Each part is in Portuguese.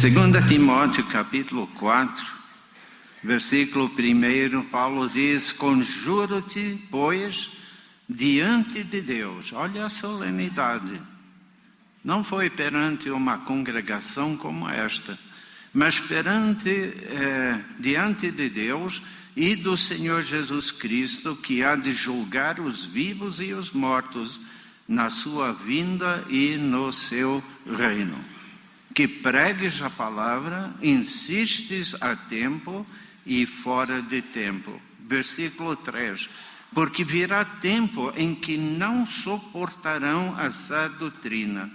2 Timóteo capítulo 4, versículo 1, Paulo diz: conjuro-te, pois, diante de Deus. Olha a solenidade. Não foi perante uma congregação como esta, mas diante de Deus e do Senhor Jesus Cristo, que há de julgar os vivos e os mortos na sua vinda e no seu reino. Que pregues a palavra, insistes a tempo e fora de tempo. Versículo 3. Porque virá tempo em que não suportarão a sã doutrina,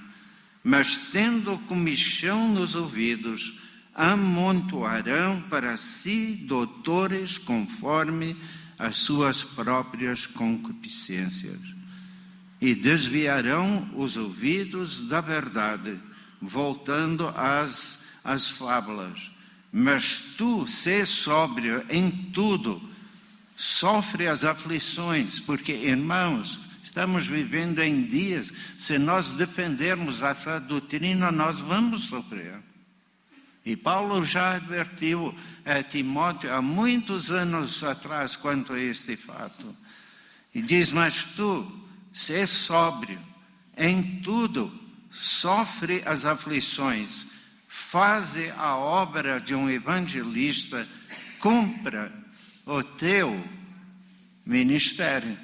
mas tendo comichão nos ouvidos, amontoarão para si doutores conforme as suas próprias concupiscências. E desviarão os ouvidos da verdade, voltando às fábulas. Mas tu, sê sóbrio em tudo, sofre as aflições, porque, irmãos, estamos vivendo em dias, se nós defendermos essa doutrina, nós vamos sofrer. E Paulo já advertiu a Timóteo há muitos anos atrás quanto a este fato. E diz: mas tu, sê sóbrio em tudo, sofre as aflições, faze a obra de um evangelista, cumpra o teu ministério,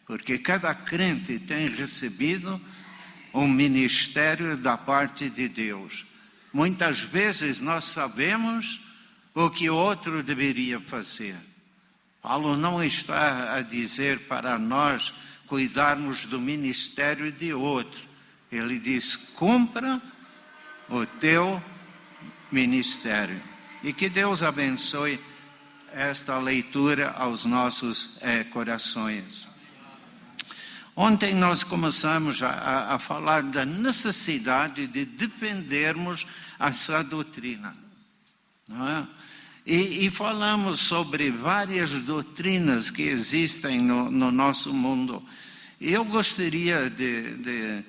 porque cada crente tem recebido um ministério da parte de Deus. Muitas vezes nós sabemos o que o outro deveria fazer. Paulo não está a dizer para nós cuidarmos do ministério de outro. Ele diz: cumpra o teu ministério. E que Deus abençoe esta leitura aos nossos corações. Ontem nós começamos a falar da necessidade de defendermos essa doutrina, não é? E falamos sobre várias doutrinas que existem no nosso mundo. E eu gostaria de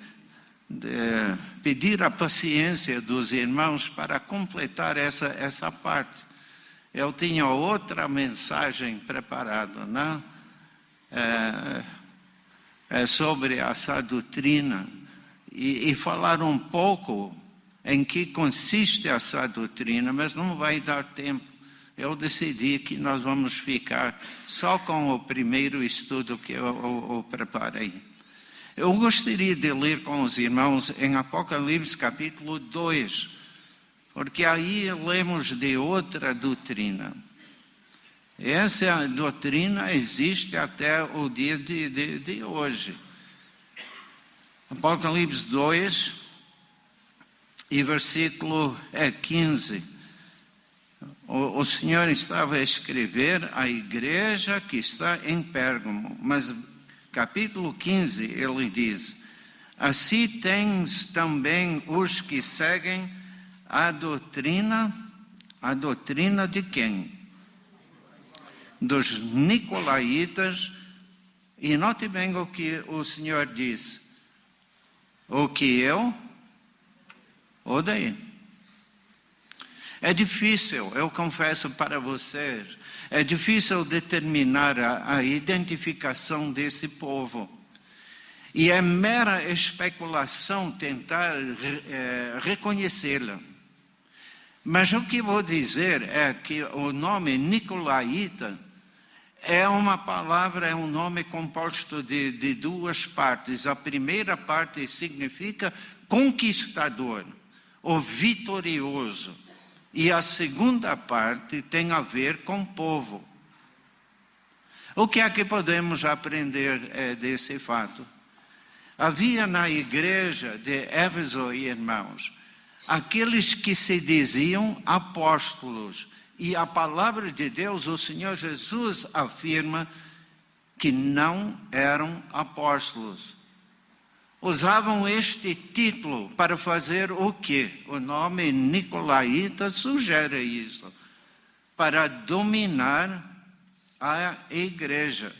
pedir a paciência dos irmãos para completar essa parte. Eu tinha outra mensagem preparada, não? Sobre essa doutrina e falar um pouco em que consiste essa doutrina, mas não vai dar tempo. Eu decidi que nós vamos ficar só com o primeiro estudo que eu preparei. Eu gostaria de ler com os irmãos em Apocalipse capítulo 2, porque aí lemos de outra doutrina. Essa doutrina existe até o dia de hoje. Apocalipse 2 e versículo 15. O Senhor estava a escrever à igreja que está em Pérgamo, mas capítulo 15 ele diz: assim tens também os que seguem a doutrina de quem? Dos nicolaítas. E note bem o que o Senhor diz: o que eu odeio. É difícil, eu confesso para vocês, é difícil determinar a identificação desse povo. E é mera especulação tentar reconhecê-la. Mas o que vou dizer é que o nome nicolaíta é uma palavra, é um nome composto de duas partes. A primeira parte significa conquistador, o vitorioso. E a segunda parte tem a ver com povo. O que é que podemos aprender desse fato? Havia na igreja de Éfeso, irmãos, aqueles que se diziam apóstolos. E a palavra de Deus, o Senhor Jesus afirma que não eram apóstolos. Usavam este título para fazer o quê? O nome nicolaíta sugere isso. Para dominar a igreja.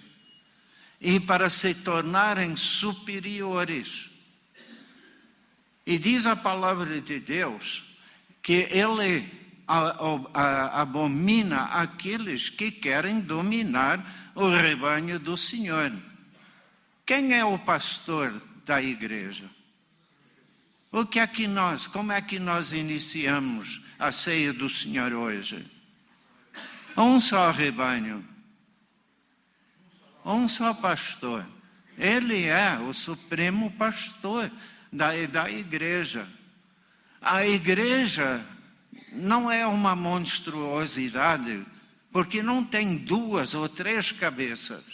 E para se tornarem superiores. E diz a palavra de Deus que ele abomina aqueles que querem dominar o rebanho do Senhor. Quem é o pastor da igreja? Como é que nós iniciamos a ceia do Senhor hoje? Um só rebanho, um só pastor. Ele é o supremo pastor da igreja. A igreja não é uma monstruosidade, porque não tem 2 ou 3 cabeças.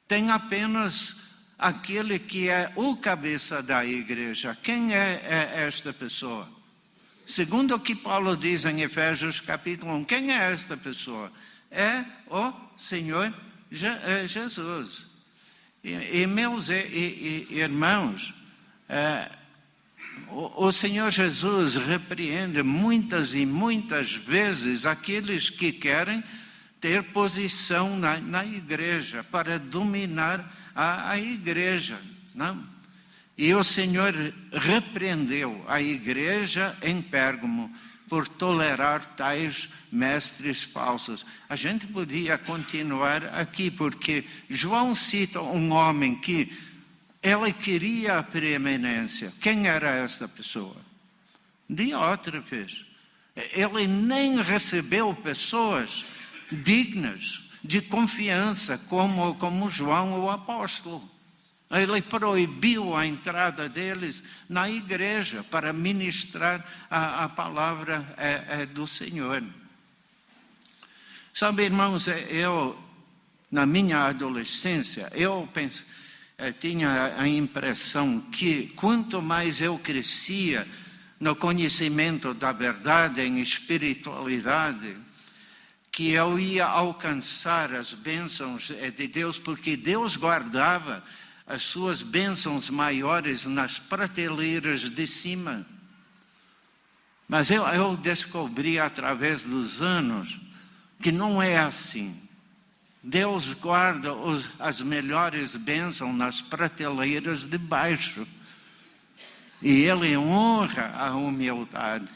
Tem apenas aquele que é o cabeça da igreja. Quem é esta pessoa? Segundo o que Paulo diz em Efésios capítulo 1, quem é esta pessoa? É o Senhor Jesus. E meus irmãos, o Senhor Jesus repreende muitas e muitas vezes aqueles que querem ter posição na igreja, para dominar a igreja, não? E o Senhor repreendeu a igreja em Pérgamo por tolerar tais mestres falsos. A gente podia continuar aqui, porque João cita um homem que ele queria a preeminência. Quem era esta pessoa? Diótrefes. Ele nem recebeu pessoas dignas de confiança como João o apóstolo. Ele proibiu a entrada deles na igreja para ministrar a palavra do Senhor. Sabe, irmãos, na minha adolescência, eu tinha a impressão que quanto mais eu crescia no conhecimento da verdade, em espiritualidade, que eu ia alcançar as bênçãos de Deus, porque Deus guardava as suas bênçãos maiores nas prateleiras de cima. Mas eu descobri através dos anos que não é assim. Deus guarda as melhores bênçãos nas prateleiras de baixo. E Ele honra a humildade.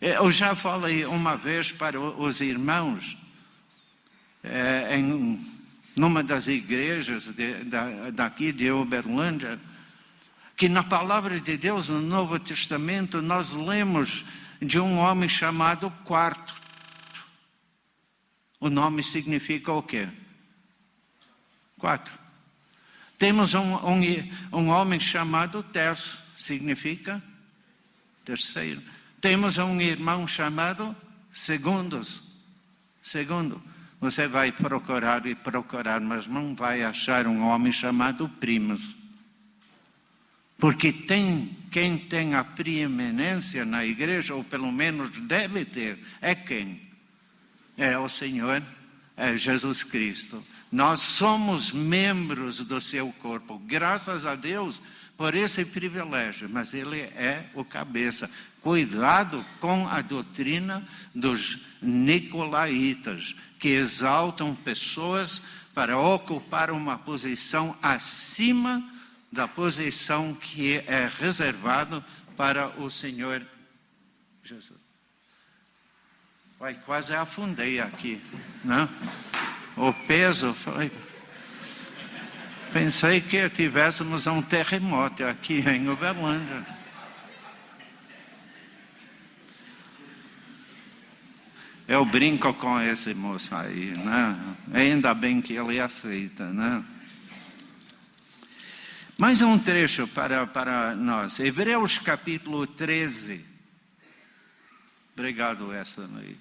Eu já falei uma vez para os irmãos, numa das igrejas daqui de Uberlândia, que na palavra de Deus, no Novo Testamento, nós lemos de um homem chamado Quarto. O nome significa o quê? 4. Temos um homem chamado Terço, significa terceiro. Temos um irmão chamado Segundos. Segundo. Você vai procurar e procurar, mas não vai achar um homem chamado Primos. Porque quem tem a preeminência na igreja, ou pelo menos deve ter, é quem? É o Senhor, é Jesus Cristo. Nós somos membros do seu corpo, graças a Deus por esse privilégio, mas Ele é o cabeça. Cuidado com a doutrina dos nicolaítas, que exaltam pessoas para ocupar uma posição acima da posição que é reservada para o Senhor Jesus. Quase afundei aqui, né? O peso, pensei que tivéssemos um terremoto aqui em Uberlândia. Eu brinco com esse moço aí, né? Ainda bem que ele aceita, né? Mais um trecho para nós. Hebreus capítulo 13. Obrigado, essa noite.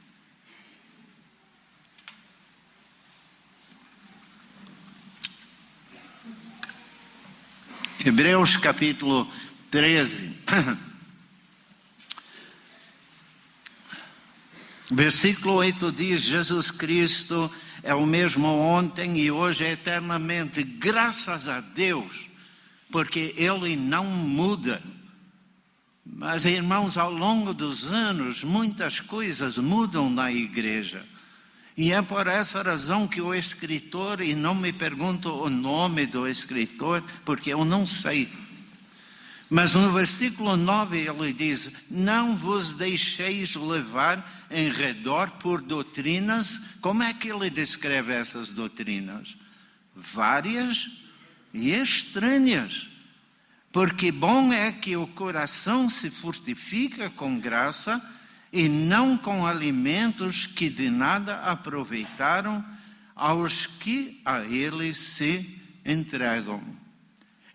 Hebreus capítulo 13. Versículo 8 diz: Jesus Cristo é o mesmo ontem e hoje eternamente. Graças a Deus, porque Ele não muda. Mas, irmãos, ao longo dos anos, muitas coisas mudam na igreja. E é por essa razão que o escritor, e não me pergunto o nome do escritor, porque eu não sei. Mas no versículo 9 ele diz: não vos deixeis levar em redor por doutrinas. Como é que ele descreve essas doutrinas? Várias e estranhas. Porque bom é que o coração se fortifica com graça e não com alimentos que de nada aproveitaram aos que a ele se entregam.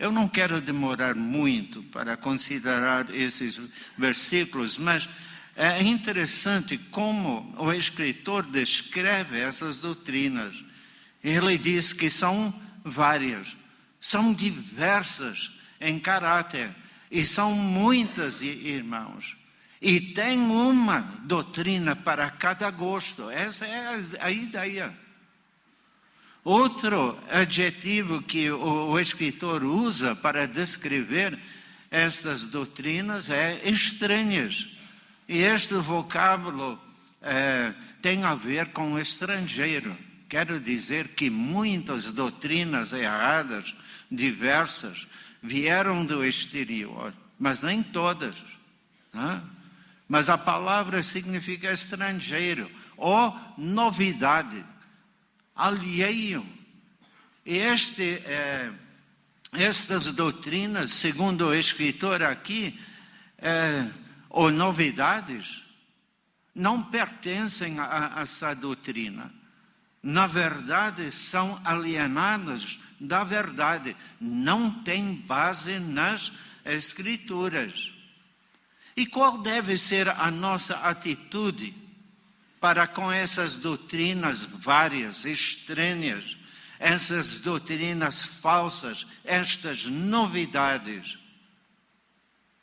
Eu não quero demorar muito para considerar esses versículos, mas é interessante como o escritor descreve essas doutrinas. Ele diz que são várias, são diversas em caráter, e são muitas, irmãos. E tem uma doutrina para cada gosto. Essa é a ideia. Outro adjetivo que o escritor usa para descrever estas doutrinas é estranhas. E este vocábulo tem a ver com estrangeiro. Quero dizer que muitas doutrinas erradas, diversas, vieram do exterior, mas nem todas. Né? Mas a palavra significa estrangeiro, ou novidade, alheio. E estas doutrinas, segundo o escritor aqui, ou novidades, não pertencem a essa doutrina. Na verdade, são alienadas da verdade. Não têm base nas Escrituras. E qual deve ser a nossa atitude para com essas doutrinas várias, estranhas, essas doutrinas falsas, estas novidades?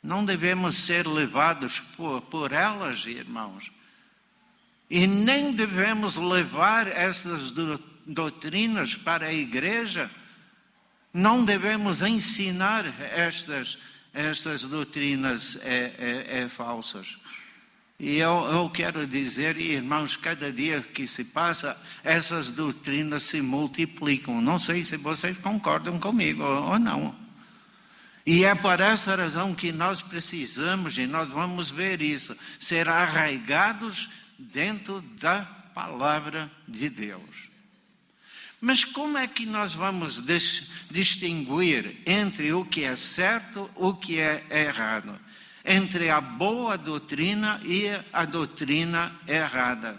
Não devemos ser levados por elas, irmãos. E nem devemos levar essas doutrinas para a igreja. Não devemos ensinar estas doutrinas falsas. E eu quero dizer, irmãos, cada dia que se passa, essas doutrinas se multiplicam. Não sei se vocês concordam comigo ou não. E é por essa razão que nós precisamos, e nós vamos ver isso, ser arraigados dentro da palavra de Deus. Mas como é que nós vamos distinguir entre o que é certo e o que é errado? Entre a boa doutrina e a doutrina errada.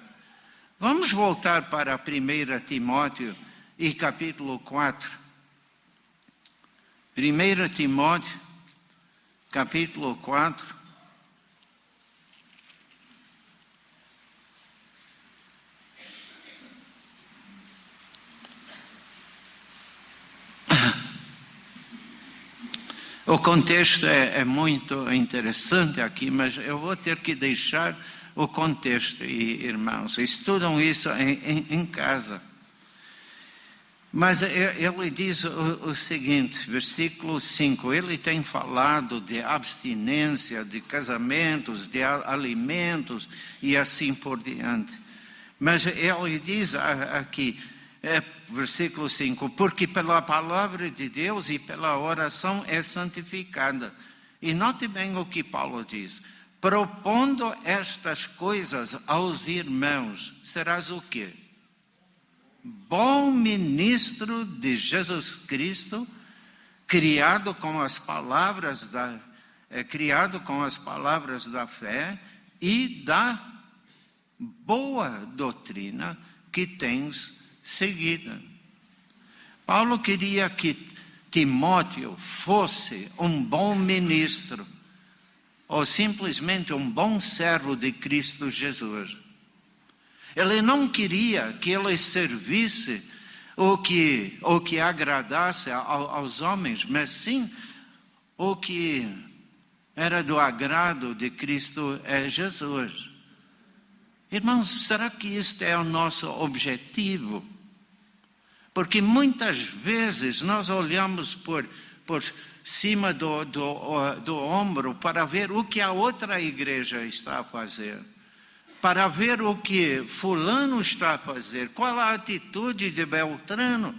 Vamos voltar para 1 Timóteo e capítulo 4. 1 Timóteo, capítulo 4. O contexto é muito interessante aqui, mas eu vou ter que deixar o contexto, irmãos. Estudam isso em casa. Mas ele diz o seguinte, versículo 5, ele tem falado de abstinência, de casamentos, de alimentos e assim por diante. Mas ele diz aqui, versículo 5, porque pela palavra de Deus e pela oração é santificada. E note bem o que Paulo diz, propondo estas coisas aos irmãos, serás o quê? Bom ministro de Jesus Cristo, criado com as palavras da fé e da boa doutrina que tens seguida. Paulo queria que Timóteo fosse um bom ministro, ou simplesmente um bom servo de Cristo Jesus. Ele não queria que ele servisse o que agradasse aos homens, mas sim o que era do agrado de Cristo Jesus. Irmãos, será que este é o nosso objetivo? Porque muitas vezes nós olhamos por cima do ombro para ver o que a outra igreja está a fazer. Para ver o que fulano está a fazer, qual a atitude de Beltrano,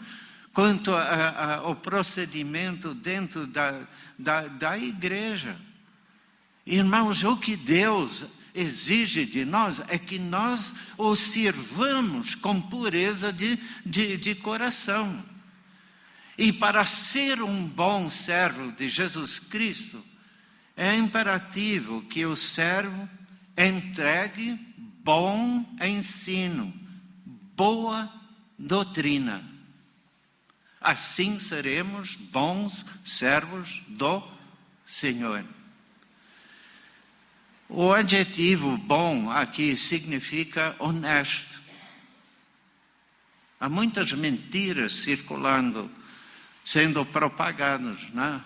quanto ao procedimento dentro da igreja. Irmãos, o que Deus exige de nós é que nós o sirvamos com pureza de coração. E para ser um bom servo de Jesus Cristo, é imperativo que o servo entregue bom ensino, boa doutrina. Assim seremos bons servos do Senhor. O adjetivo bom aqui significa honesto. Há muitas mentiras circulando, sendo propagadas, né?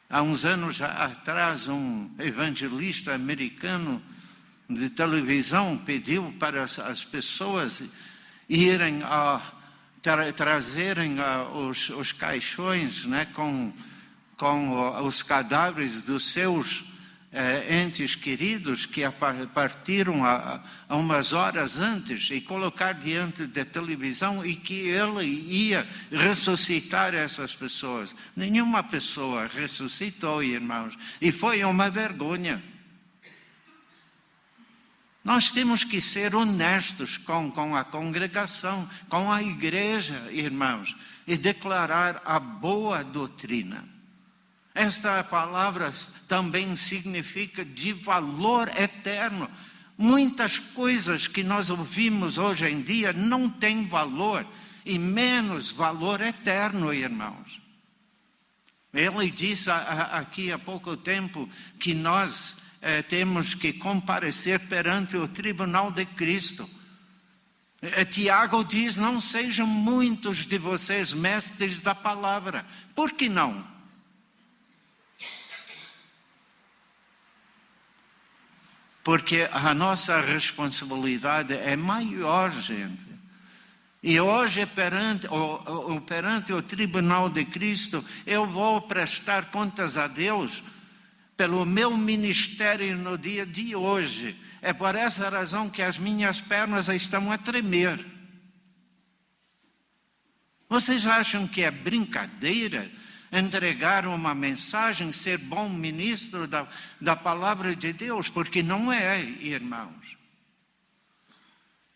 Há uns anos atrás, um evangelista americano de televisão pediu para as pessoas irem trazerem os caixões, né, com os cadáveres dos seus entes queridos que partiram há umas horas antes, e colocar diante da televisão, e que ele ia ressuscitar essas pessoas. Nenhuma pessoa ressuscitou, irmãos, e foi uma vergonha. Nós temos que ser honestos com a congregação, com a igreja, irmãos, e declarar a boa doutrina. Esta palavra também significa de valor eterno. Muitas coisas que nós ouvimos hoje em dia não têm valor, e menos valor eterno, irmãos. Ele disse aqui há pouco tempo que nós temos que comparecer perante o tribunal de Cristo. Tiago diz: não sejam muitos de vocês mestres da palavra. Por que não? Porque a nossa responsabilidade é maior, gente. E hoje, perante o tribunal de Cristo, eu vou prestar contas a Deus pelo meu ministério no dia de hoje. É por essa razão que as minhas pernas estão a tremer. Vocês acham que é brincadeira entregar uma mensagem, ser bom ministro da palavra de Deus? Porque não é, irmãos.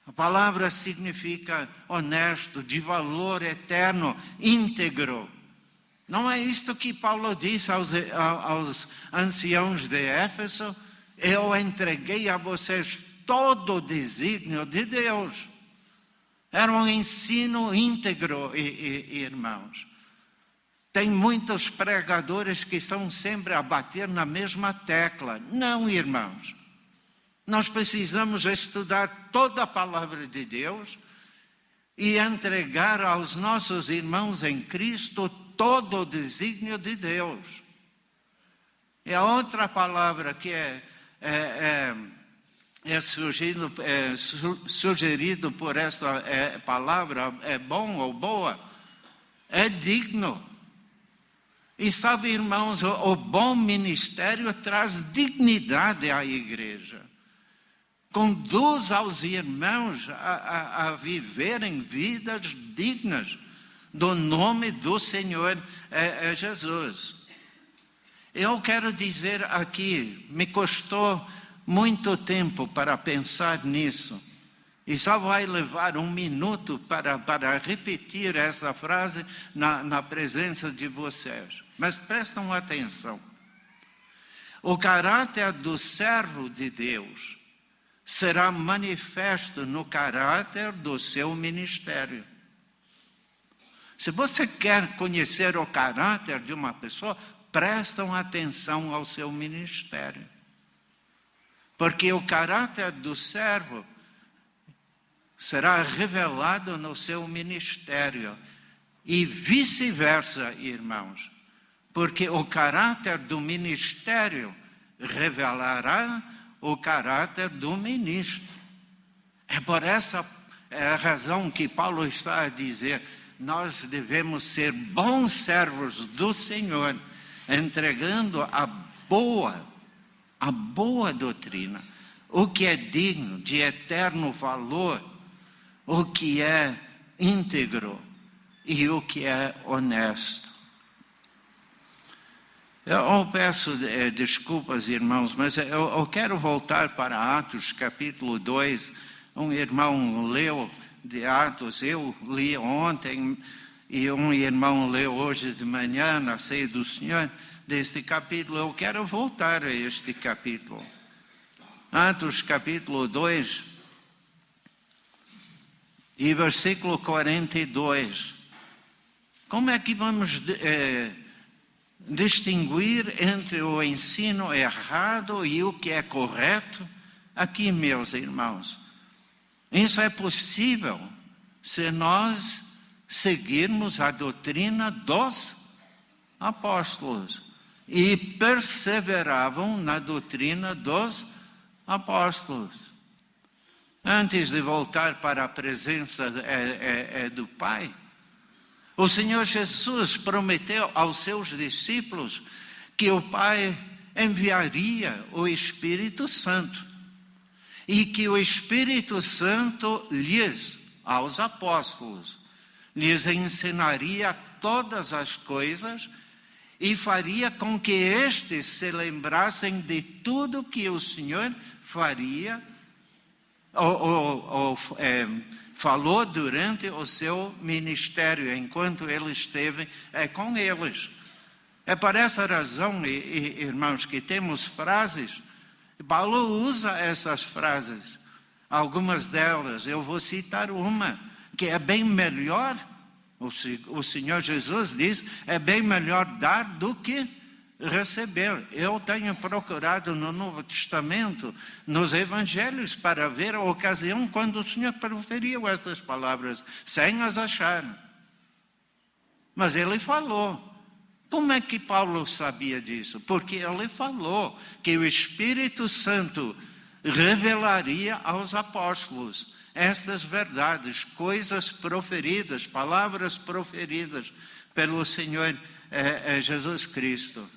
A palavra significa honesto, de valor eterno, íntegro. Não é isto que Paulo disse aos anciãos de Éfeso? Eu entreguei a vocês todo o desígnio de Deus. Era um ensino íntegro, irmãos. Tem muitos pregadores que estão sempre a bater na mesma tecla. Não, irmãos. Nós precisamos estudar toda a palavra de Deus e entregar aos nossos irmãos em Cristo todo o desígnio de Deus. E a outra palavra que sugerido por esta palavra, é bom ou boa, é digno. E sabe, irmãos, o bom ministério traz dignidade à igreja. Conduz aos irmãos a viverem vidas dignas do nome do Senhor Jesus. Eu quero dizer aqui, me custou muito tempo para pensar nisso. E só vai levar um minuto para repetir esta frase na presença de vocês. Mas prestem atenção. O caráter do servo de Deus será manifesto no caráter do seu ministério. Se você quer conhecer o caráter de uma pessoa, prestem atenção ao seu ministério. Porque o caráter do servo será revelado no seu ministério. E vice-versa, irmãos. Porque o caráter do ministério revelará o caráter do ministro. É por essa razão que Paulo está a dizer: nós devemos ser bons servos do Senhor, entregando a boa doutrina, o que é digno de eterno valor, o que é íntegro. e o que é honesto. Eu peço desculpas, irmãos, mas eu quero voltar para Atos, capítulo 2. Um irmão leu de Atos, eu li ontem, e um irmão leu hoje de manhã, na ceia do Senhor, deste capítulo. Eu quero voltar a este capítulo. Atos, capítulo 2, e versículo 42. Como é que vamos distinguir entre o ensino errado e o que é correto? Aqui, meus irmãos, isso é possível se nós seguirmos a doutrina dos apóstolos. E perseveravam na doutrina dos apóstolos. Antes de voltar para a presença do Pai, o Senhor Jesus prometeu aos seus discípulos que o Pai enviaria o Espírito Santo e que o Espírito Santo aos apóstolos, lhes ensinaria todas as coisas e faria com que estes se lembrassem de tudo que o Senhor faria falou durante o seu ministério, enquanto ele esteve com eles. É por essa razão, irmãos, que temos frases. Paulo usa essas frases. Algumas delas, eu vou citar uma, que é bem melhor. O Senhor Jesus diz, é bem melhor dar do que receber. Eu tenho procurado no Novo Testamento, nos Evangelhos, para ver a ocasião quando o Senhor proferiu estas palavras, sem as achar. Mas ele falou. Como é que Paulo sabia disso? Porque ele falou que o Espírito Santo revelaria aos apóstolos estas verdades, coisas proferidas, palavras proferidas pelo Senhor Jesus Cristo.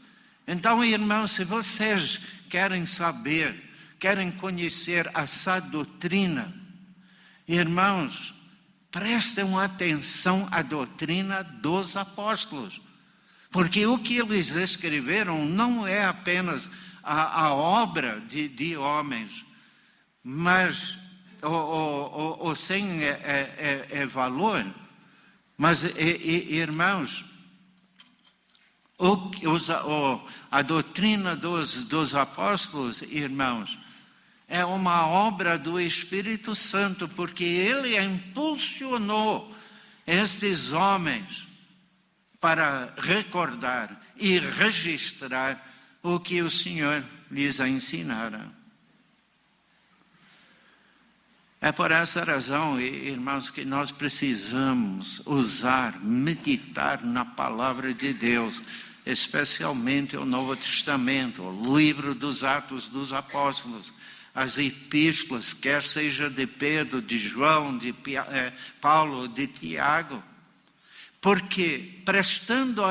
Então, irmãos, se vocês querem saber, querem conhecer essa doutrina, irmãos, prestem atenção à doutrina dos apóstolos. Porque o que eles escreveram não é apenas a obra de homens, mas sem valor. Mas, irmãos, a doutrina dos apóstolos, irmãos, é uma obra do Espírito Santo, porque ele impulsionou estes homens para recordar e registrar o que o Senhor lhes ensinara. É por essa razão, irmãos, que nós precisamos meditar na palavra de Deus, especialmente o Novo Testamento, o livro dos Atos dos Apóstolos, as epístolas, quer seja de Pedro, de João, de Paulo, de Tiago. Porque, prestando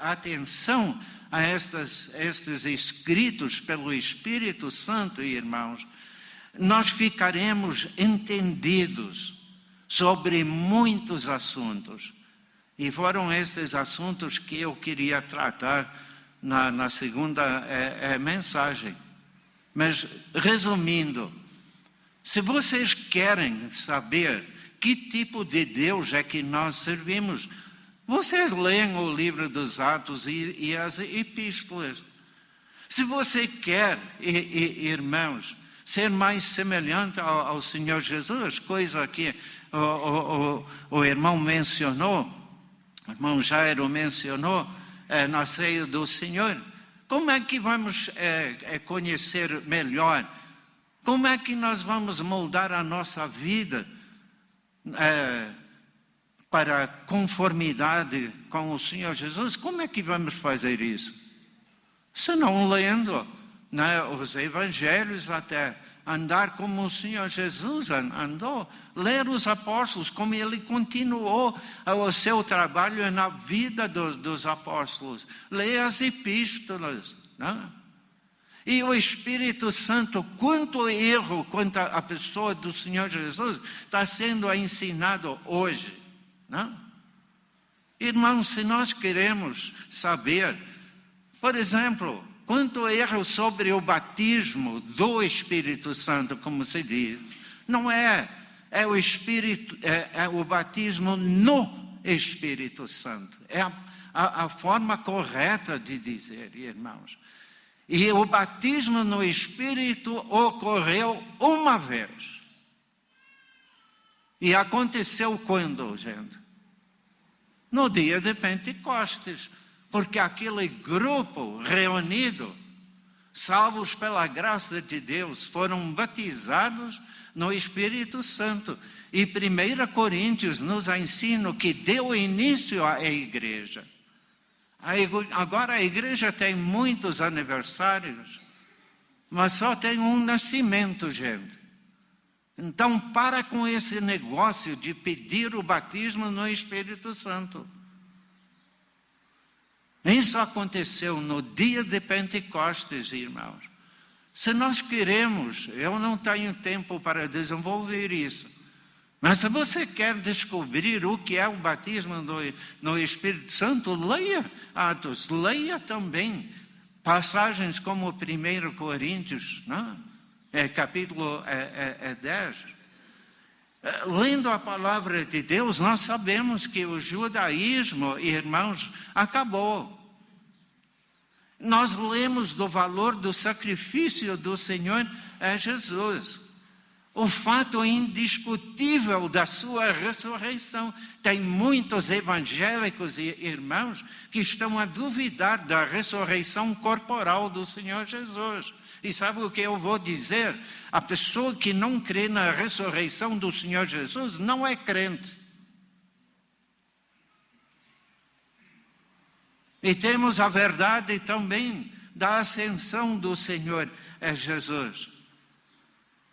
atenção a estes escritos pelo Espírito Santo, irmãos, nós ficaremos entendidos sobre muitos assuntos. E foram estes assuntos que eu queria tratar na segunda mensagem. Mas, resumindo, se vocês querem saber que tipo de Deus é que nós servimos, vocês leem o livro dos Atos e as epístolas. Se você quer, irmãos, ser mais semelhante ao Senhor Jesus, coisa que o irmão mencionou, o irmão Jairo mencionou na ceia do Senhor. Como é que vamos conhecer melhor? Como é que nós vamos moldar a nossa vida para conformidade com o Senhor Jesus? Como é que vamos fazer isso? Se não lendo os evangelhos, até andar como o Senhor Jesus andou, ler os apóstolos, como ele continuou o seu trabalho na vida dos apóstolos, ler as epístolas, não? E o Espírito Santo, quanto erro, quanto a pessoa do Senhor Jesus está sendo ensinado hoje, não? Irmãos, se nós queremos saber, por exemplo, quanto erro sobre o batismo do Espírito Santo, como se diz, não é o Espírito, é o batismo no Espírito Santo. É a forma correta de dizer, irmãos. E o batismo no Espírito ocorreu uma vez. E aconteceu quando, gente? No dia de Pentecostes. Porque aquele grupo reunido, salvos pela graça de Deus, foram batizados no Espírito Santo. E 1 Coríntios nos ensina que deu início à igreja. Agora a igreja tem muitos aniversários, mas só tem um nascimento, gente. Então, para com esse negócio de pedir o batismo no Espírito Santo. Isso aconteceu no dia de Pentecostes, irmãos. Se nós queremos, eu não tenho tempo para desenvolver isso. Mas se você quer descobrir o que é o batismo no Espírito Santo, leia Atos, leia também passagens como 1 Coríntios, não? Capítulo 10. Lendo a palavra de Deus, nós sabemos que o judaísmo, irmãos, acabou. Nós lemos do valor do sacrifício do Senhor Jesus. O fato indiscutível da sua ressurreição. Tem muitos evangélicos e irmãos que estão a duvidar da ressurreição corporal do Senhor Jesus. E sabe o que eu vou dizer? A pessoa que não crê na ressurreição do Senhor Jesus não é crente. E temos a verdade também da ascensão do Senhor Jesus.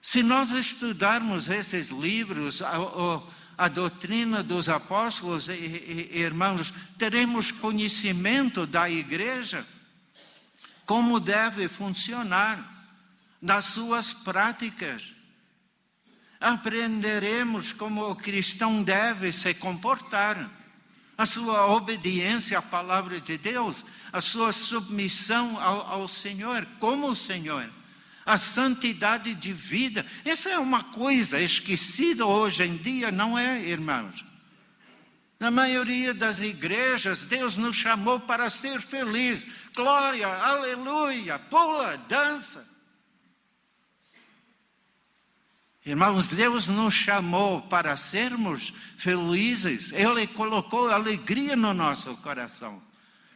Se nós estudarmos esses livros, a doutrina dos apóstolos, irmãos, teremos conhecimento da igreja, como deve funcionar, das suas práticas. Aprenderemos como o cristão deve se comportar, a sua obediência à palavra de Deus, a sua submissão ao Senhor, como o Senhor. A santidade de vida, essa é uma coisa esquecida hoje em dia, não é, irmãos? Na maioria das igrejas, Deus nos chamou para ser felizes. Glória, aleluia, pula, dança. Irmãos, Deus nos chamou para sermos felizes. Ele colocou alegria no nosso coração.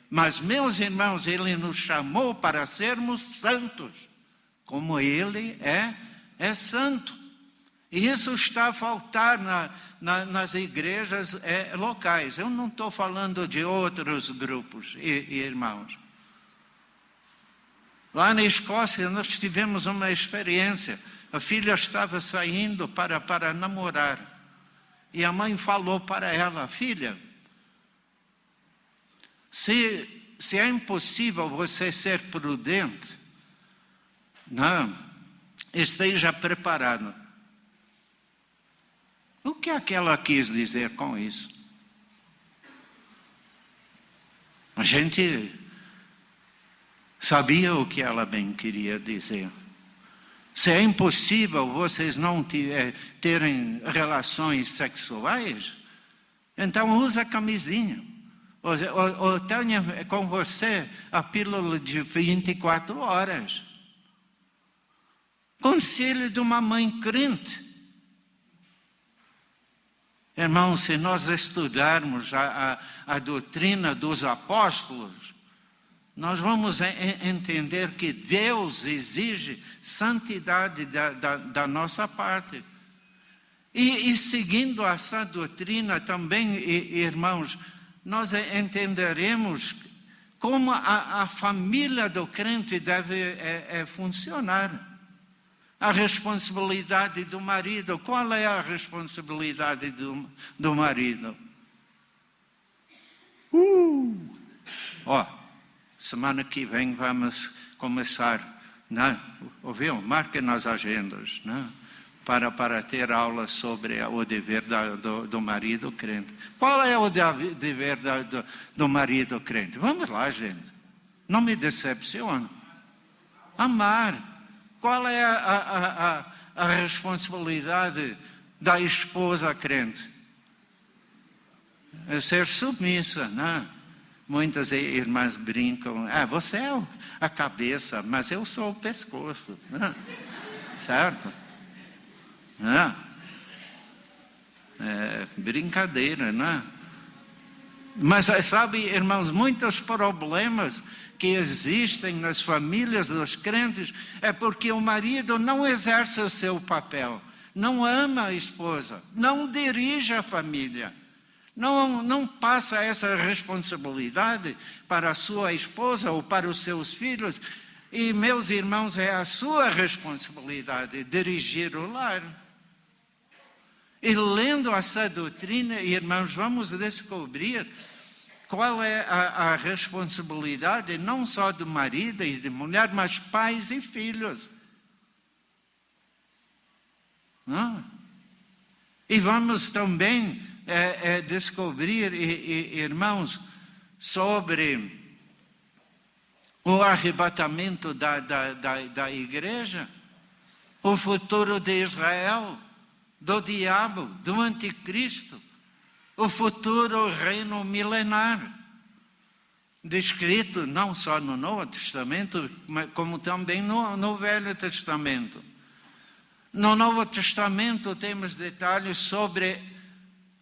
Mas, meus irmãos, Ele nos chamou para sermos santos, como Ele é santo. E isso está a faltar nas igrejas locais. Eu não estou falando de outros grupos, irmãos. Lá na Escócia nós tivemos uma experiência. A filha estava saindo para namorar. E a mãe falou para ela: filha, se é impossível você ser prudente, não, esteja preparado. O que é que ela quis dizer com isso? A gente sabia o que ela bem queria dizer. Se é impossível vocês não terem relações sexuais, então usa camisinha. Ou tenha com você a pílula de 24 horas. Conselho de uma mãe crente. Irmãos, se nós estudarmos a doutrina dos apóstolos, nós vamos entender que Deus exige santidade da nossa parte. E seguindo essa doutrina também, irmãos, nós entenderemos como a família do crente deve funcionar. A responsabilidade do marido. Qual é a responsabilidade do marido? Semana que vem vamos começar, né? Ouviu? Marque nas agendas, né? para ter aula sobre o dever do marido crente. Qual é o dever do marido crente? Vamos lá, gente. Não me decepciona. Amar. Qual é a responsabilidade da esposa crente? É ser submissa, né? Muitas irmãs brincam, você é a cabeça, mas eu sou o pescoço, né? Certo? Né? É brincadeira, né? Mas sabe, irmãos, muitos problemas que existem nas famílias dos crentes é porque o marido não exerce o seu papel, não ama a esposa, não dirige a família. Não passa essa responsabilidade para a sua esposa ou para os seus filhos. E, meus irmãos, é a sua responsabilidade dirigir o lar. E lendo essa doutrina, irmãos, vamos descobrir qual é a responsabilidade não só do marido e de mulher, mas pais e filhos. Não? E vamos também descobrir, irmãos, sobre o arrebatamento da igreja, o futuro de Israel, do diabo, do anticristo, o futuro reino milenar, descrito não só no Novo Testamento, como também no Velho Testamento. No Novo Testamento temos detalhes sobre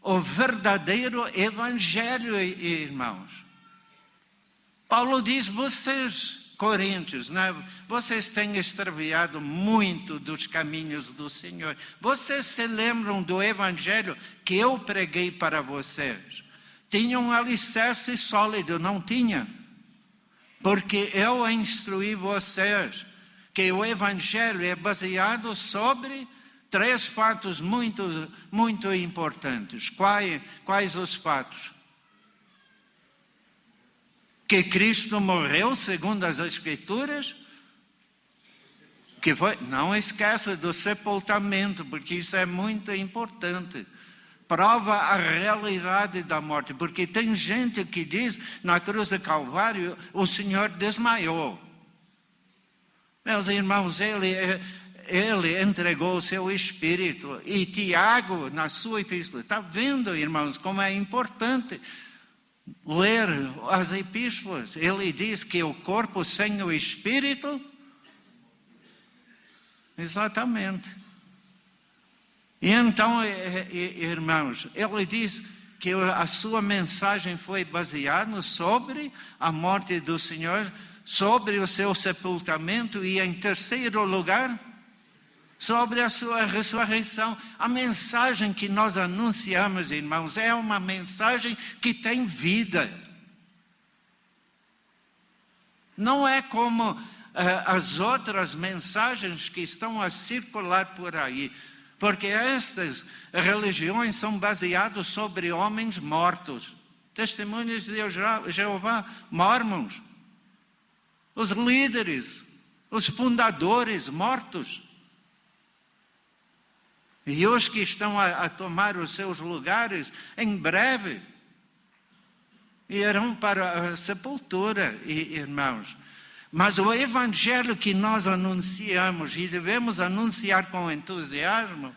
o verdadeiro evangelho, irmãos. Paulo diz, vocês, coríntios, né? Vocês têm extraviado muito dos caminhos do Senhor. Vocês se lembram do evangelho que eu preguei para vocês? Tinha um alicerce sólido, não tinha? Porque eu instruí vocês que o evangelho é baseado sobre 3 fatos muito, muito importantes. Quais os fatos? Que Cristo morreu segundo as Escrituras, não esqueça do sepultamento, porque isso é muito importante. Prova a realidade da morte, porque tem gente que diz, na cruz do Calvário, o Senhor desmaiou. Meus irmãos, Ele entregou o seu Espírito. E Tiago, na sua epístola, está vendo, irmãos, como é importante ler as epístolas. Ele diz que o corpo sem o Espírito, exatamente. E então, irmãos, ele diz que a sua mensagem foi baseada sobre a morte do Senhor, sobre o seu sepultamento e, em terceiro lugar, sobre a sua ressurreição. A mensagem que nós anunciamos, irmãos, é uma mensagem que tem vida. Não é como as outras mensagens que estão a circular por aí, porque estas religiões são baseadas sobre homens mortos. Testemunhas de Jeová, mormons, os líderes, os fundadores mortos. E os que estão a tomar os seus lugares, em breve, irão para a sepultura, irmãos. Mas o evangelho que nós anunciamos, e devemos anunciar com entusiasmo,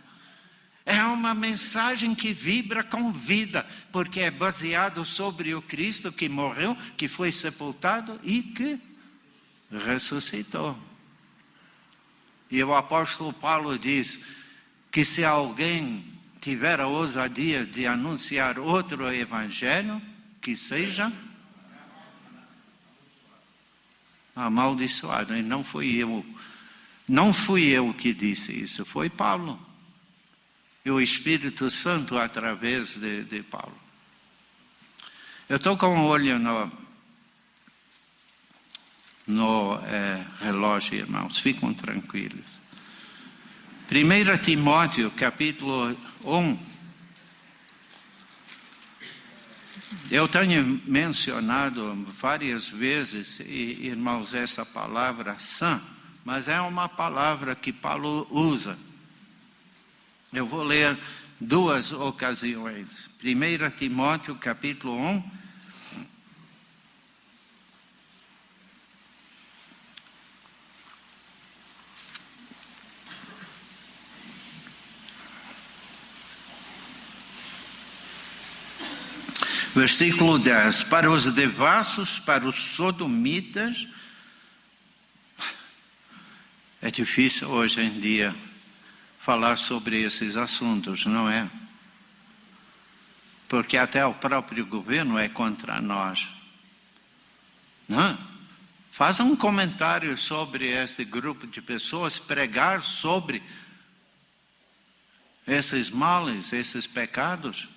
é uma mensagem que vibra com vida, porque é baseado sobre o Cristo que morreu, que foi sepultado e que ressuscitou. E o apóstolo Paulo diz que se alguém tiver a ousadia de anunciar outro evangelho, que seja amaldiçoado. E não fui eu que disse isso, foi Paulo. E o Espírito Santo através de Paulo. Eu estou com o olho no relógio, irmãos, fiquem tranquilos. 1 Timóteo, capítulo 1. Eu tenho mencionado várias vezes, irmãos, essa palavra sã, mas é uma palavra que Paulo usa. Eu vou ler duas ocasiões. 1 Timóteo, capítulo 1. Versículo 10. Para os devassos, para os sodomitas. É difícil hoje em dia falar sobre esses assuntos, não é? Porque até o próprio governo é contra nós. Não? Faça um comentário sobre este grupo de pessoas, pregar sobre esses males, esses pecados.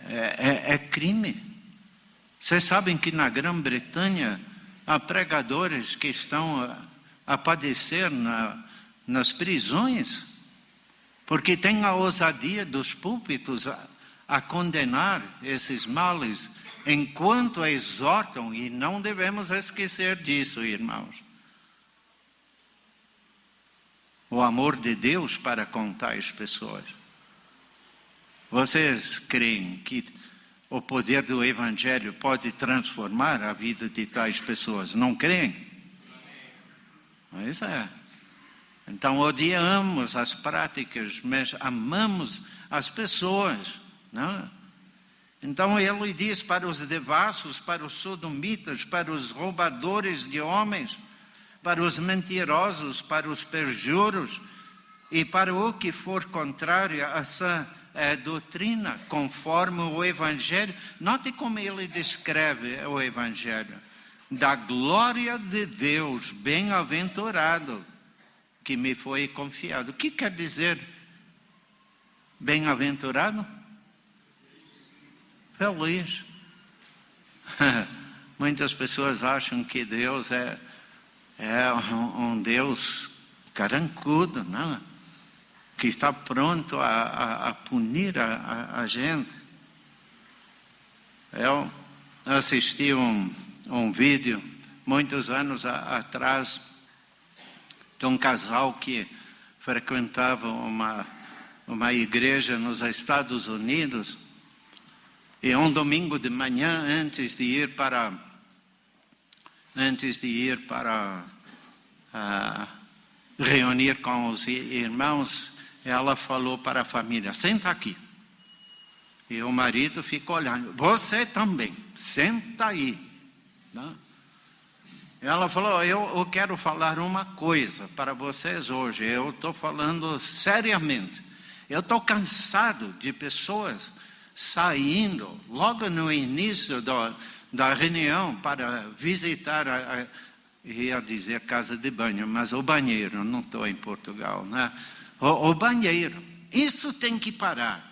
É crime. Vocês sabem que na Grã-Bretanha há pregadores que estão a padecer nas prisões, porque tem a ousadia dos púlpitos a condenar esses males, enquanto exortam, e não devemos esquecer disso, irmãos. O amor de Deus para com tais pessoas. Vocês creem que o poder do Evangelho pode transformar a vida de tais pessoas? Não creem? Pois é. Então odiamos as práticas, mas amamos as pessoas, não? Então ele diz para os devassos, para os sodomitas, para os roubadores de homens, para os mentirosos, para os perjuros e para o que for contrário a essa doutrina, conforme o Evangelho. Note como ele descreve o Evangelho. Da glória de Deus, bem-aventurado, que me foi confiado. O que quer dizer bem-aventurado? Feliz. Muitas pessoas acham que Deus é um Deus carancudo, não? Que está pronto a punir a gente. Eu assisti um vídeo, muitos anos atrás, de um casal que frequentava uma igreja nos Estados Unidos, e um domingo de manhã, antes de ir para reunir com os irmãos, ela falou para a família: senta aqui. E o marido ficou olhando: você também, senta aí. Não? Ela falou: eu quero falar uma coisa para vocês hoje, eu estou falando seriamente. Eu estou cansado de pessoas saindo logo no início da reunião para visitar, ia dizer casa de banho, mas o banheiro, não estou em Portugal, né? O banheiro, isso tem que parar.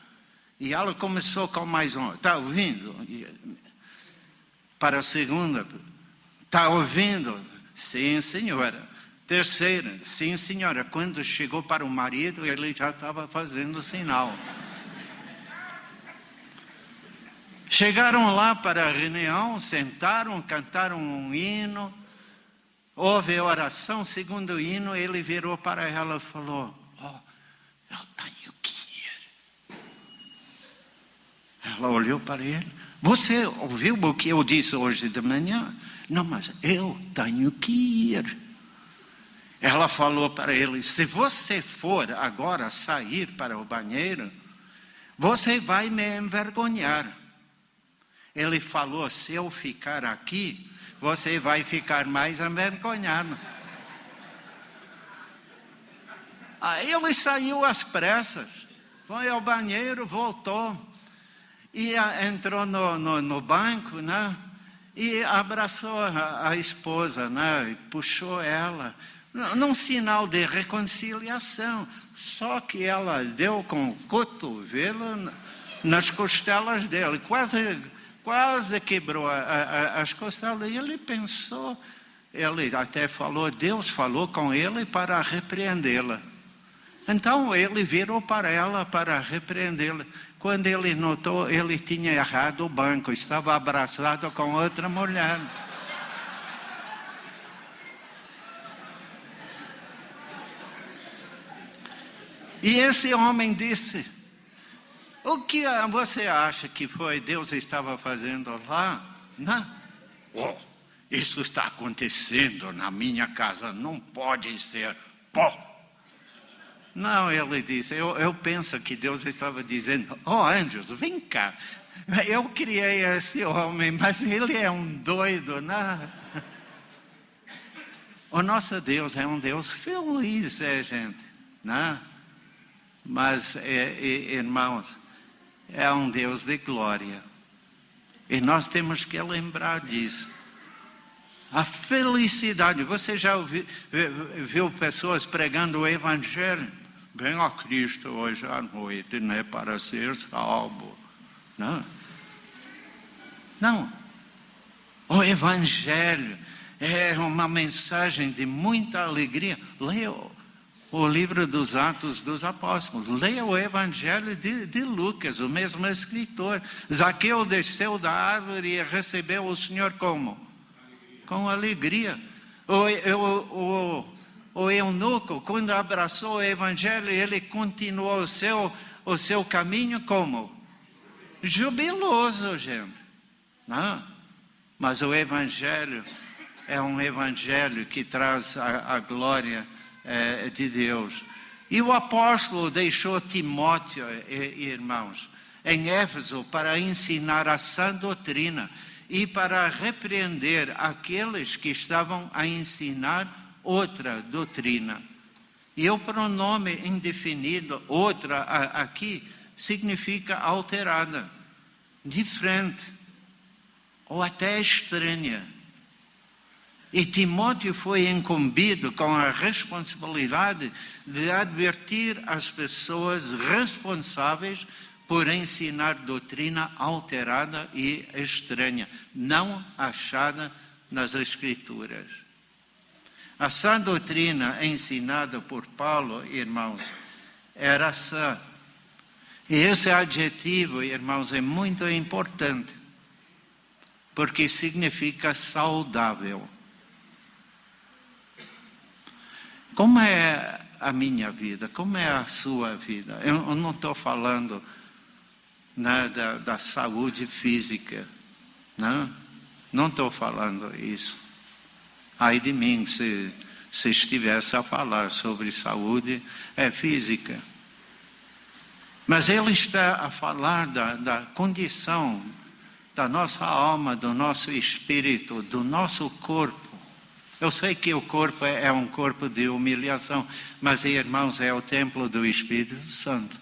E ela começou com mais um: está ouvindo? Para a segunda: está ouvindo? Sim, senhora. Terceira: sim, senhora. Quando chegou para o marido, ele já estava fazendo sinal. Chegaram lá para a reunião, sentaram, cantaram um hino, houve oração. Segundo o hino, ele virou para ela e falou: eu tenho que ir. Ela olhou para ele: você ouviu o que eu disse hoje de manhã? Não, mas eu tenho que ir. Ela falou para ele: se você for agora sair para o banheiro, você vai me envergonhar. Ele falou: se eu ficar aqui, você vai ficar mais envergonhado. Aí ele saiu às pressas, foi ao banheiro, voltou, e entrou no banco, né? E abraçou a esposa, né? E puxou ela, num sinal de reconciliação. Só que ela deu com o cotovelo nas costelas dele, quase quebrou as costelas. E ele pensou, ele até falou, Deus falou com ele para repreendê-la. Então ele virou para ela para repreendê-la. Quando ele notou, ele tinha errado o banco, estava abraçado com outra mulher. E esse homem disse: o que você acha que foi Deus estava fazendo lá? Não. Oh, isso está acontecendo na minha casa, não pode ser pó. Não, ele disse, eu penso que Deus estava dizendo: oh, anjos, vem cá. Eu criei esse homem, mas ele é um doido, não? O nosso Deus é um Deus feliz, gente, não? Mas, irmãos, é um Deus de glória. E nós temos que lembrar disso. A felicidade. Você já viu pessoas pregando o Evangelho? Venha a Cristo hoje à noite, né, para ser salvo. Não. Não. O Evangelho é uma mensagem de muita alegria. Leia o livro dos Atos dos Apóstolos. Leia o Evangelho de Lucas, o mesmo escritor. Zaqueu desceu da árvore e recebeu o Senhor como? Com alegria. O eunuco, quando abraçou o Evangelho, ele continuou o seu caminho como? Jubiloso, gente. Não? Mas o Evangelho é um Evangelho que traz a glória de Deus. E o apóstolo deixou Timóteo, irmãos, em Éfeso para ensinar a sã doutrina e para repreender aqueles que estavam a ensinar outra doutrina. E o pronome indefinido, outra, aqui, significa alterada, diferente, ou até estranha. E Timóteo foi incumbido com a responsabilidade de advertir as pessoas responsáveis por ensinar doutrina alterada e estranha, não achada nas Escrituras. A sã doutrina ensinada por Paulo, irmãos, era sã. E esse adjetivo, irmãos, é muito importante, porque significa saudável. Como é a minha vida? Como é a sua vida? Eu não estou falando da saúde física, não estou falando isso. Ai de mim se estivesse a falar sobre saúde física. Mas ele está a falar da condição da nossa alma, do nosso espírito, do nosso corpo. Eu sei que o corpo é um corpo de humilhação, mas, irmãos, é o templo do Espírito Santo.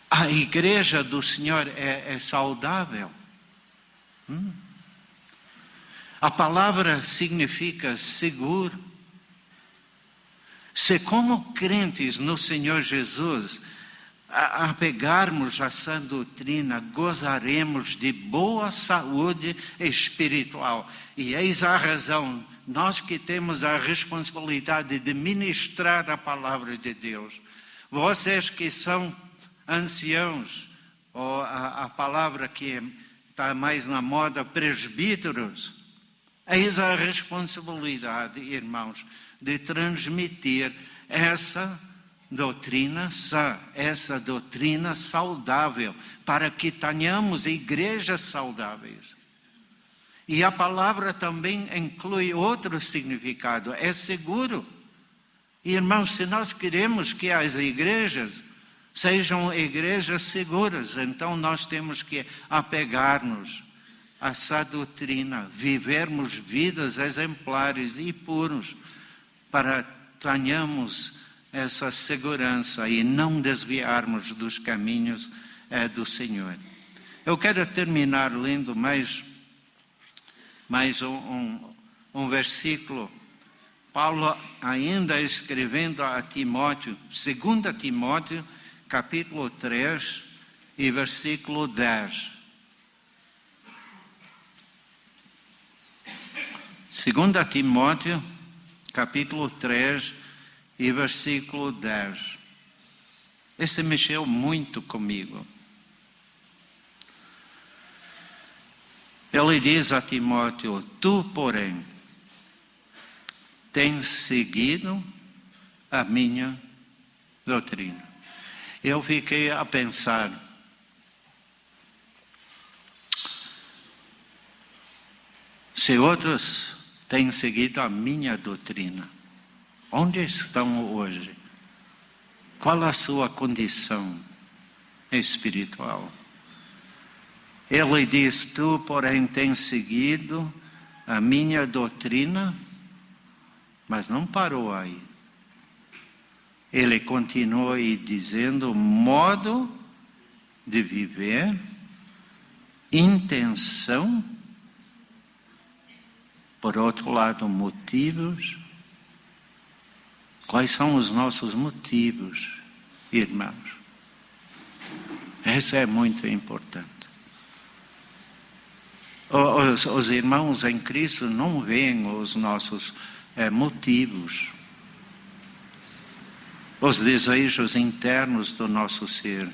A igreja do Senhor é saudável. A palavra significa seguro. Se como crentes no Senhor Jesus apegarmos à sã doutrina, gozaremos de boa saúde espiritual. E eis a razão, nós que temos a responsabilidade de ministrar a palavra de Deus. Vocês que são anciãos, ou a palavra que está mais na moda, presbíteros, eis a responsabilidade, irmãos, de transmitir essa doutrina sã, essa doutrina saudável, para que tenhamos igrejas saudáveis. E a palavra também inclui outro significado, é seguro. Irmãos, se nós queremos que as igrejas sejam igrejas seguras, então nós temos que apegar-nos a essa doutrina, vivermos vidas exemplares e puros, para tenhamos essa segurança e não desviarmos dos caminhos do Senhor. Eu quero terminar lendo mais um versículo. Paulo ainda escrevendo a Timóteo, 2 Timóteo, capítulo 3 e versículo 10. 2 Timóteo, capítulo 3 e versículo 10. Esse mexeu muito comigo. Ele diz a Timóteo: tu, porém, tens seguido a minha doutrina. Eu fiquei a pensar, se outros têm seguido a minha doutrina, onde estão hoje? Qual a sua condição espiritual? Ele diz, tu, porém, tens seguido a minha doutrina, mas não parou aí. Ele continua aí dizendo modo de viver, intenção, por outro lado, motivos. Quais são os nossos motivos, irmãos? Isso é muito importante. Os irmãos em Cristo não veem os nossos motivos, os desejos internos do nosso ser,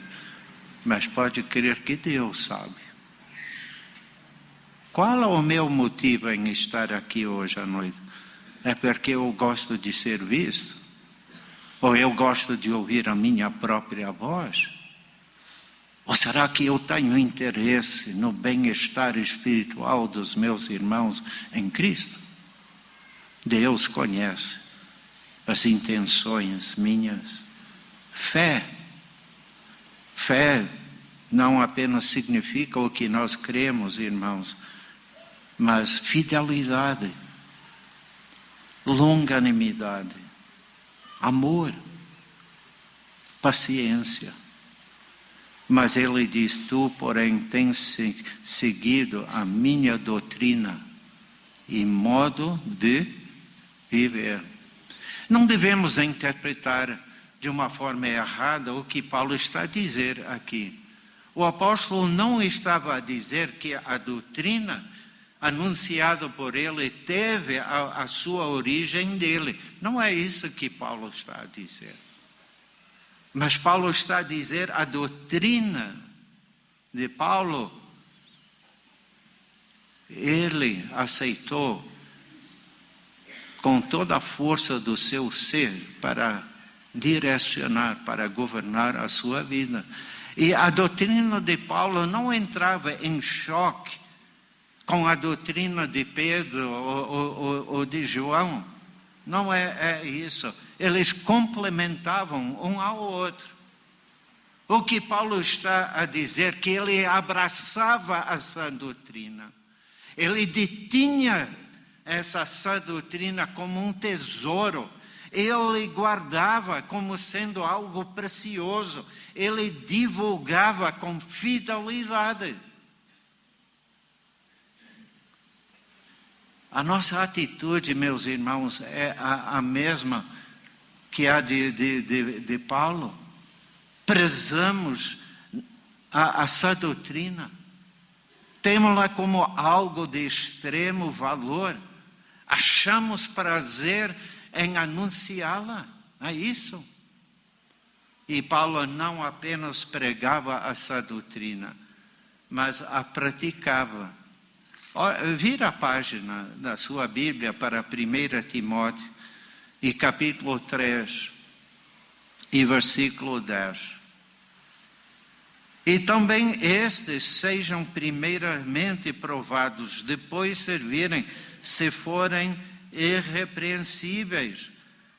mas pode crer que Deus sabe. Qual é o meu motivo em estar aqui hoje à noite? É porque eu gosto de ser visto? Ou eu gosto de ouvir a minha própria voz? Ou será que eu tenho interesse no bem-estar espiritual dos meus irmãos em Cristo? Deus conhece as intenções minhas. Fé não apenas significa o que nós cremos, irmãos, mas fidelidade, longanimidade, amor, paciência. Mas ele diz, tu, porém, tens seguido a minha doutrina e modo de viver. Não devemos interpretar de uma forma errada o que Paulo está a dizer aqui. O apóstolo não estava a dizer que a doutrina anunciada por ele teve a sua origem dele. Não é isso que Paulo está a dizer. Mas Paulo está a dizer a doutrina de Paulo, ele aceitou com toda a força do seu ser para direcionar, para governar a sua vida. E a doutrina de Paulo não entrava em choque com a doutrina de Pedro ou de João. Não é isso. Eles complementavam um ao outro. O que Paulo está a dizer que ele abraçava a sã doutrina. Ele detinha essa sã doutrina como um tesouro. Ele guardava como sendo algo precioso. Ele divulgava com fidelidade. A nossa atitude, meus irmãos, é a mesma que a de Paulo. Prezamos a sã doutrina. Temos-la como algo de extremo valor. Achamos prazer em anunciá-la. É isso. E Paulo não apenas pregava a sã doutrina, mas a praticava. Vira a página da sua Bíblia para 1 Timóteo, e capítulo 3, e versículo 10. E também estes sejam primeiramente provados, depois servirem, se forem irrepreensíveis.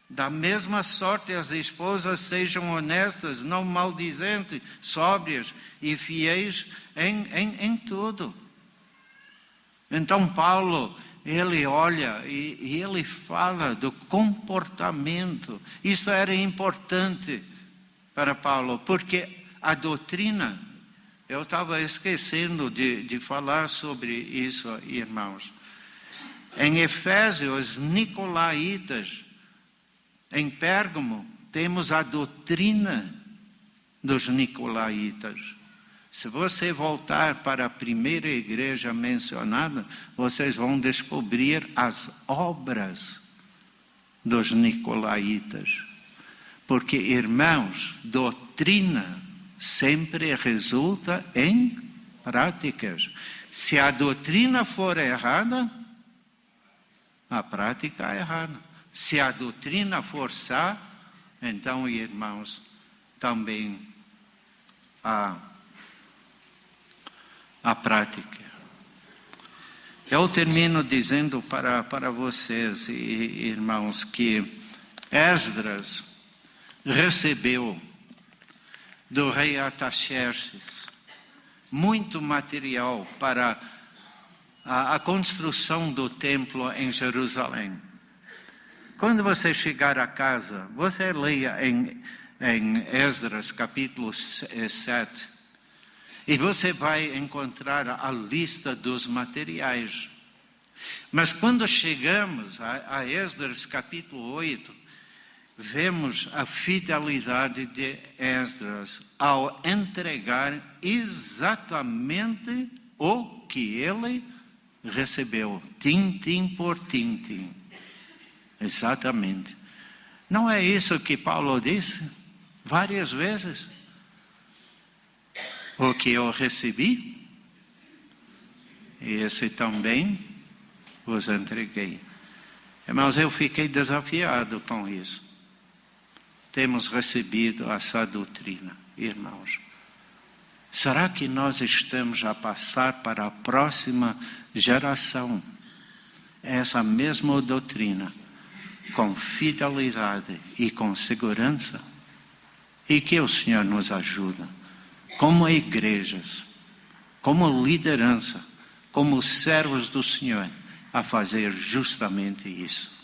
Da mesma sorte as esposas sejam honestas, não maldizentes, sóbrias e fiéis em tudo. Então Paulo, ele olha e ele fala do comportamento. Isso era importante para Paulo, porque a doutrina, eu estava esquecendo de falar sobre isso, irmãos. Em Efésios, os nicolaítas, em Pérgamo, temos a doutrina dos nicolaítas. Se você voltar para a primeira igreja mencionada, vocês vão descobrir as obras dos nicolaítas. Porque, irmãos, doutrina sempre resulta em práticas. Se a doutrina for errada, a prática é errada. Se a doutrina for sã, então, irmãos, também a prática. Eu termino dizendo para vocês, irmãos, que Esdras recebeu do rei Artaxerxes muito material para a construção do templo em Jerusalém. Quando você chegar a casa, você leia em Esdras capítulo 7, e você vai encontrar a lista dos materiais. Mas quando chegamos a Esdras capítulo 8, vemos a fidelidade de Esdras ao entregar exatamente o que ele recebeu, tintim por tintim. Exatamente. Não é isso que Paulo disse várias vezes? O que eu recebi, esse também vos entreguei. Irmãos, eu fiquei desafiado com isso. Temos recebido essa doutrina, irmãos. Será que nós estamos a passar para a próxima geração essa mesma doutrina, com fidelidade e com segurança? E que o Senhor nos ajude, como igrejas, como liderança, como servos do Senhor, a fazer justamente isso.